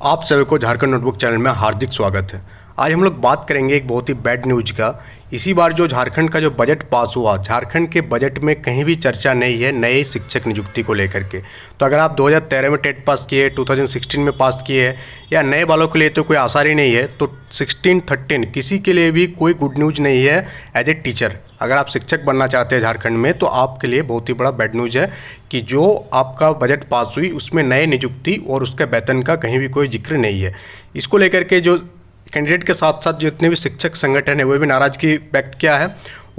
आप सभी को झारखंड नोटबुक चैनल में हार्दिक स्वागत है। आज हम लोग बात करेंगे एक बहुत ही बैड न्यूज का। इसी बार जो झारखंड का जो बजट पास हुआ, झारखंड के बजट में कहीं भी चर्चा नहीं है नए शिक्षक नियुक्ति को लेकर के। तो अगर आप 2013 में टेट पास किए, 2016 में पास किए हैं या नए वालों के लिए तो कोई आसार ही नहीं है, तो 16-13 किसी के लिए भी कोई गुड न्यूज़ नहीं है। एज ए टीचर अगर आप शिक्षक बनना चाहते हैं झारखंड में, तो आपके लिए बहुत ही बड़ा बैड न्यूज़ है कि जो आपका बजट पास हुई उसमें नए नियुक्ति और उसके वेतन का कहीं भी कोई जिक्र नहीं है। इसको लेकर के जो कैंडिडेट के साथ साथ जितने भी शिक्षक संगठन है वो भी नाराज़गी व्यक्त किया है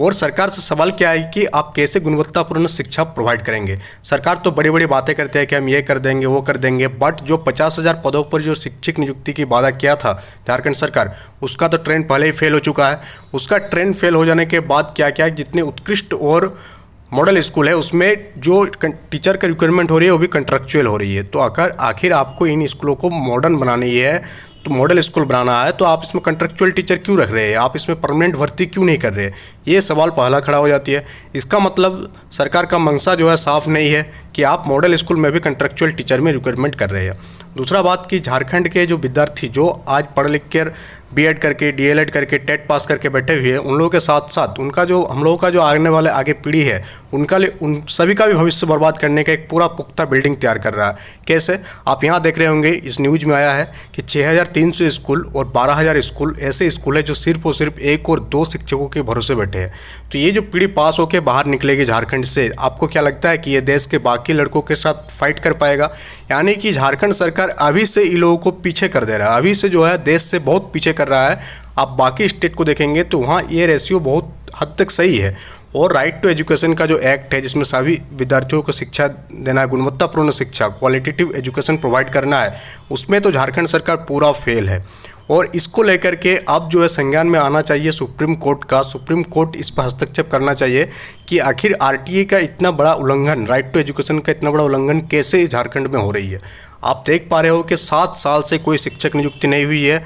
और सरकार से सवाल किया है कि आप कैसे गुणवत्तापूर्ण शिक्षा प्रोवाइड करेंगे। सरकार तो बड़ी बड़ी बातें करते हैं कि हम ये कर देंगे वो कर देंगे, बट जो 50,000 पदों पर जो शिक्षक नियुक्ति की वादा किया था झारखंड सरकार, उसका तो ट्रेंड पहले ही फेल हो चुका है। उसका ट्रेंड फेल हो जाने के बाद क्या क्या जितने उत्कृष्ट और मॉडल स्कूल है उसमें जो टीचर का रिक्वायरमेंट हो रही है वो भी कंट्रेक्चुअल हो रही है। तो आखिर आपको इन स्कूलों को मॉडर्न बनानी है, तो मॉडल स्कूल बनाना है, तो आप इसमें कंट्रेक्चुअल टीचर क्यों रख रहे हैं, आप इसमें परमानेंट भर्ती क्यों नहीं कर रहे? ये सवाल पहला खड़ा हो जाती है। इसका मतलब सरकार का मंशा जो है साफ नहीं है कि आप मॉडल स्कूल में भी कंट्रेक्चुअल टीचर में रिक्वायरमेंट कर रहे हैं। दूसरा बात कि झारखंड के जो विद्यार्थी जो आज पढ़ लिख कर बीएड करके डीएलएड करके टेट पास करके बैठे हुए हैं, उन लोगों के साथ साथ उनका जो हम लोगों का जो आने वाले आगे पीढ़ी है उनका उन सभी का भी भविष्य बर्बाद करने का एक पूरा पुख्ता बिल्डिंग तैयार कर रहा है। कैसे? आप यहाँ देख रहे होंगे, इस न्यूज़ में आया है कि 6,300 स्कूल और 12,000 स्कूल ऐसे स्कूल है जो सिर्फ और सिर्फ 1 और 2 शिक्षकों के भरोसे बैठे हैं। तो ये जो पीढ़ी पास होकर बाहर निकलेगी झारखंड से, आपको क्या लगता है कि ये देश के बाकी लड़कों के साथ फाइट कर पाएगा? यानी कि झारखंड सरकार अभी से इन लोगों को पीछे कर दे रहा है, अभी से जो है देश से बहुत पीछे कर रहा है। आप बाकी स्टेट को देखेंगे तो वहाँ ये रेशियो बहुत हद तक सही है। और राइट टू एजुकेशन का जो एक्ट है जिसमें सभी विद्यार्थियों को शिक्षा देना है, गुणवत्तापूर्ण शिक्षा, क्वालिटेटिव एजुकेशन प्रोवाइड करना है, उसमें तो झारखंड सरकार पूरा फेल है। और इसको लेकर के अब जो है संज्ञान में आना चाहिए सुप्रीम कोर्ट का। सुप्रीम कोर्ट इस पर हस्तक्षेप करना चाहिए कि आखिर आरटीए का इतना बड़ा उल्लंघन, राइट टू एजुकेशन का इतना बड़ा उल्लंघन कैसे झारखंड में हो रही है। आप देख पा रहे हो कि 7 साल से कोई शिक्षक नियुक्ति नहीं हुई है,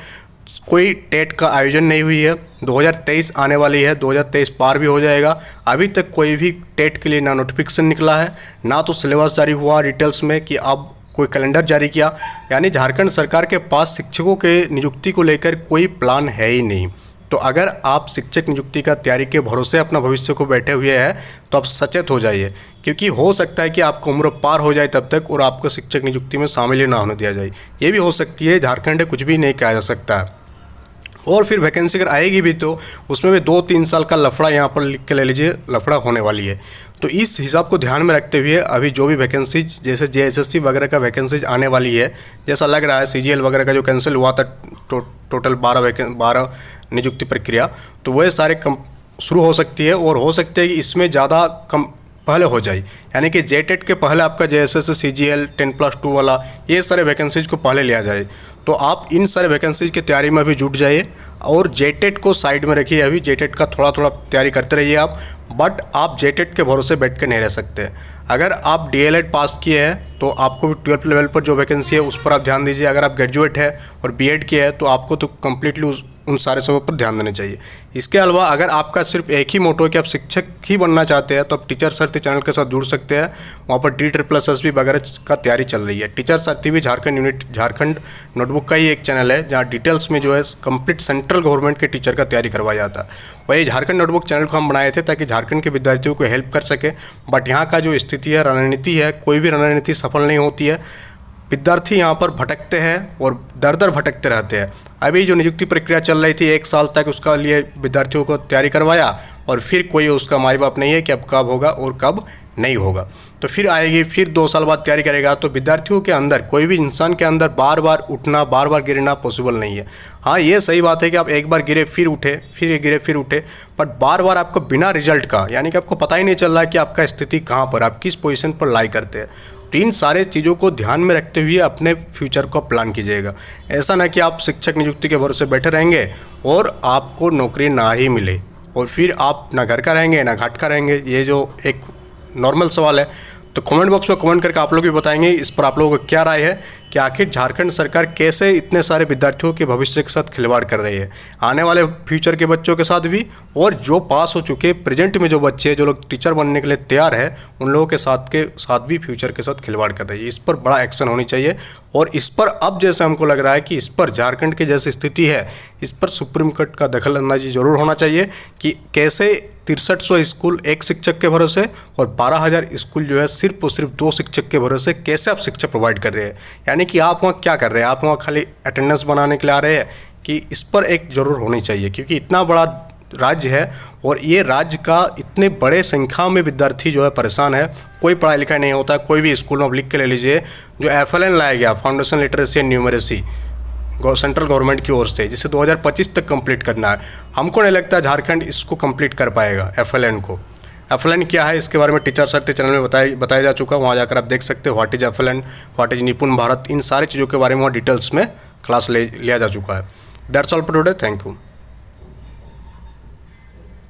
कोई टेट का आयोजन नहीं हुई है। 2023 आने वाली है, 2023 पार भी हो जाएगा, अभी तक कोई भी टेट के लिए ना नोटिफिकेशन निकला है, ना तो सिलेबस जारी हुआ डिटेल्स में कि अब कोई कैलेंडर जारी किया। यानी झारखंड सरकार के पास शिक्षकों के नियुक्ति को लेकर कोई प्लान है ही नहीं। तो अगर आप शिक्षक नियुक्ति का तैयारी के भरोसे अपना भविष्य को बैठे हुए हैं तो आप सचेत हो जाइए, क्योंकि हो सकता है कि आपको उम्र पार हो जाए तब तक और आपको शिक्षक नियुक्ति में शामिल ही ना होने दिया जाए। ये भी हो सकती है, झारखंड कुछ भी नहीं कहा जा सकता है। और फिर वैकेंसी अगर आएगी भी तो उसमें भी 2-3 साल का लफड़ा यहाँ पर लिख के ले लीजिए, लफड़ा होने वाली है। तो इस हिसाब को ध्यान में रखते हुए अभी जो भी वैकेंसीज जैसे जेएसएससी वगैरह का वैकेंसीज आने वाली है, जैसा लग रहा है सीजीएल वगैरह का जो कैंसिल हुआ था, टोटल 12 नियुक्ति प्रक्रिया, तो वह सारे शुरू हो सकती है। और हो सकती है कि इसमें ज़्यादा कम पहले हो जाए, यानी कि जेटेट के पहले आपका जेएसएससी सीजीएल 10+2 वाला ये सारे वैकेंसीज को पहले लिया जाए। तो आप इन सारे वैकेंसीज की तैयारी में भी जुट जाइए और जेटेट को साइड में रखिए। अभी जेटेट का थोड़ा थोड़ा तैयारी करते रहिए आप, बट आप जेटेट के भरोसे बैठ कर नहीं रह सकते। अगर आप डीएलएड पास किए हैं तो आपको भी 12th लेवल पर जो वैकेंसी है उस पर आप ध्यान दीजिए। अगर आप ग्रेजुएट है और बीएड किया है तो आपको तो कम्प्लीटली उन सारे सबों पर ध्यान देना चाहिए। इसके अलावा अगर आपका सिर्फ एक ही मोटो है कि आप शिक्षक ही बनना चाहते हैं तो आप टीचर सारथी चैनल के साथ जुड़ सकते हैं। वहाँ पर DSSB वगैरह का तैयारी चल रही है। टीचर सारथी भी झारखंड नोटबुक का ही एक चैनल है जहाँ डिटेल्स में जो है कंप्लीट सेंट्रल गवर्नमेंट के टीचर का तैयारी करवाया जाता है। वही झारखंड नोटबुक चैनल को हम बनाए थे ताकि झारखंड के विद्यार्थियों को हेल्प कर सके। बट यहाँ का जो स्थिति है, रणनीति है, कोई भी रणनीति सफल नहीं होती है। विद्यार्थी यहाँ पर भटकते हैं और दर दर भटकते रहते हैं। अभी जो नियुक्ति प्रक्रिया चल रही थी 1 साल तक, उसका लिए विद्यार्थियों को तैयारी करवाया और फिर कोई उसका माई बाप नहीं है कि अब कब होगा और कब नहीं होगा। तो फिर आएगी, फिर 2 साल बाद तैयारी करेगा। तो विद्यार्थियों के अंदर, कोई भी इंसान के अंदर बार बार उठना, बार बार गिरना पॉसिबल नहीं है। हाँ, ये सही बात है कि आप एक बार गिरे फिर उठे, फिर गिरे फिर उठे, बट बार बार आपको बिना रिजल्ट का, यानी कि आपको पता ही नहीं चल रहा है कि आपका स्थिति कहाँ पर, आप किस पोजीशन पर लाई करते हैं। तो इन सारे चीज़ों को ध्यान में रखते हुए अपने फ्यूचर को प्लान कीजिएगा। ऐसा ना कि आप शिक्षक नियुक्ति के भरोसे बैठे रहेंगे और आपको नौकरी ना ही मिले और फिर आप ना घर का रहेंगे ना घाट का रहेंगे। ये जो एक नॉर्मल सवाल है, तो कमेंट बॉक्स में कमेंट करके आप लोग भी बताएंगे इस पर आप लोगों को क्या राय है। कि आखिर झारखंड सरकार कैसे इतने सारे विद्यार्थियों के भविष्य के साथ खिलवाड़ कर रही है, आने वाले फ्यूचर के बच्चों के साथ भी, और जो पास हो चुके प्रेजेंट में जो बच्चे हैं, जो लोग टीचर बनने के लिए तैयार है, उन लोगों के साथ भी फ्यूचर के साथ खिलवाड़ कर रही है। इस पर बड़ा एक्शन होनी चाहिए और इस पर अब जैसे हमको लग रहा है कि इस पर झारखंड की जैसी स्थिति है, इस पर सुप्रीम कोर्ट का दखल अंदाजी जरूर होना चाहिए कि कैसे 6300 स्कूल एक शिक्षक के भरोसे और 12,000 स्कूल जो है सिर्फ और सिर्फ 2 शिक्षक के भरोसे कैसे आप शिक्षा प्रोवाइड कर रहे हैं। यानी कि आप वहाँ क्या कर रहे हैं, आप वहाँ खाली अटेंडेंस बनाने के लिए आ रहे हैं कि इस पर एक ज़रूर होनी चाहिए, क्योंकि इतना बड़ा राज्य है और ये राज्य का इतने बड़े संख्या में विद्यार्थी जो है परेशान है। कोई पढ़ाई लिखाई नहीं होता, कोई भी स्कूल में आप लिख के ले लीजिए, जो FLN लाया गया, foundation literacy and numeracy, central government की ओर से, जिसे 2025 तक कंप्लीट करना है। हमको नहीं लगता झारखंड इसको कंप्लीट कर पाएगा FLN को। FLN क्या है, इसके बारे में टीचर सर के चैनल में बताया जा चुका है, वहाँ जाकर आप देख सकते हो। What is FLN, what is निपुण भारत, इन सारी चीज़ों के बारे में वहाँ डिटेल्स में क्लास लिया जा चुका है। That's all for today, thank you.